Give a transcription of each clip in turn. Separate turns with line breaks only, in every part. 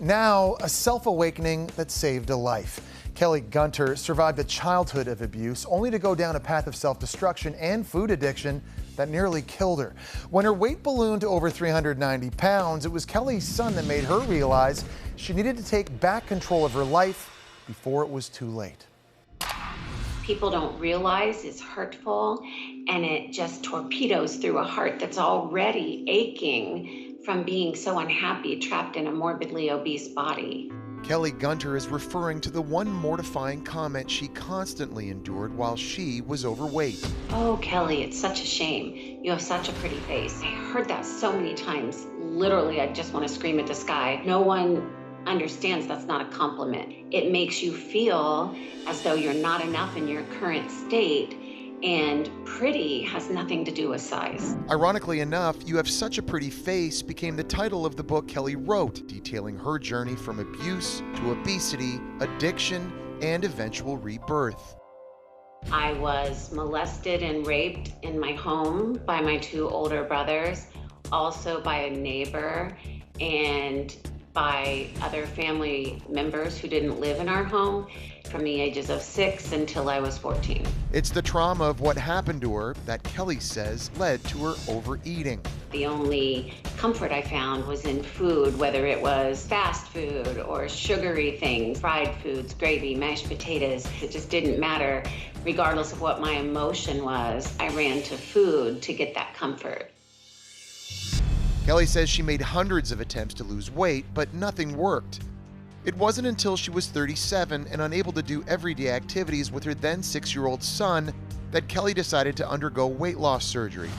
Now, a self-awakening that saved a life. Kelley Gunter survived a childhood of abuse, only to go down a path of self-destruction and food addiction that nearly killed her. When her weight ballooned to over 390 pounds, it was Kelley's son that made her realize she needed to take back control of her life before it was too late.
People don't realize it's hurtful, and it just torpedoes through a heart that's already aching from being so unhappy, trapped in a morbidly obese body.
Kelley Gunter is referring to the one mortifying comment she constantly endured while she was overweight.
"Oh, Kelley, it's such a shame. You have such a pretty face." I heard that so many times. Literally, I just want to scream at the sky. No one understands that's not a compliment. It makes you feel as though you're not enough in your current state, and pretty has nothing to do with size.
Ironically enough, "You Have Such a Pretty Face" became the title of the book Kelley wrote, detailing her journey from abuse to obesity, addiction, and eventual rebirth.
I was molested and raped in my home by my two older brothers, also by a neighbor, and by other family members who didn't live in our home from the ages of 6 until I was 14.
It's the trauma of what happened to her that Kelley says led to her overeating.
The only comfort I found was in food, whether it was fast food or sugary things, fried foods, gravy, mashed potatoes. It just didn't matter. Regardless of what my emotion was, I ran to food to get that comfort.
Kelley says she made hundreds of attempts to lose weight, but nothing worked. It wasn't until she was 37 and unable to do everyday activities with her then 6-year-old son that Kelley decided to undergo weight loss surgery.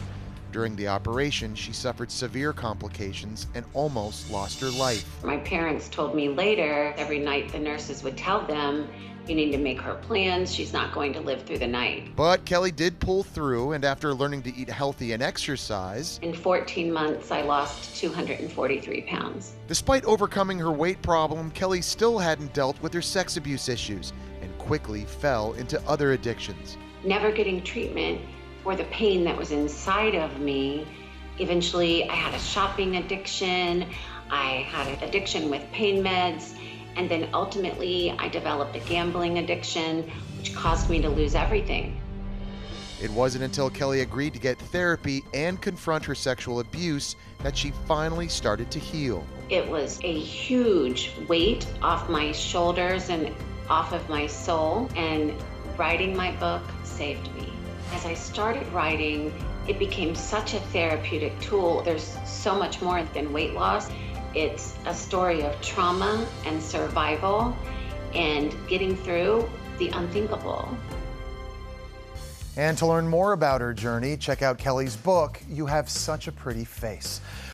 During the operation, she suffered severe complications and almost lost her life.
My parents told me later, every night the nurses would tell them, "You need to make her plans. She's not going to live through the night."
But Kelley did pull through, and after learning to eat healthy and exercise,
in 14 months, I lost 243 pounds.
Despite overcoming her weight problem, Kelley still hadn't dealt with her sex abuse issues and quickly fell into other addictions.
Never getting treatment for the pain that was inside of me. Eventually, I had a shopping addiction. I had an addiction with pain meds. And then ultimately, I developed a gambling addiction, which caused me to lose everything.
It wasn't until Kelley agreed to get therapy and confront her sexual abuse that she finally started to heal.
It was a huge weight off my shoulders and off of my soul, and writing my book saved me. As I started writing, it became such a therapeutic tool. There's so much more than weight loss. It's a story of trauma and survival and getting through the unthinkable.
And to learn more about her journey, check out Kelley's book, You Have Such a Pretty Face.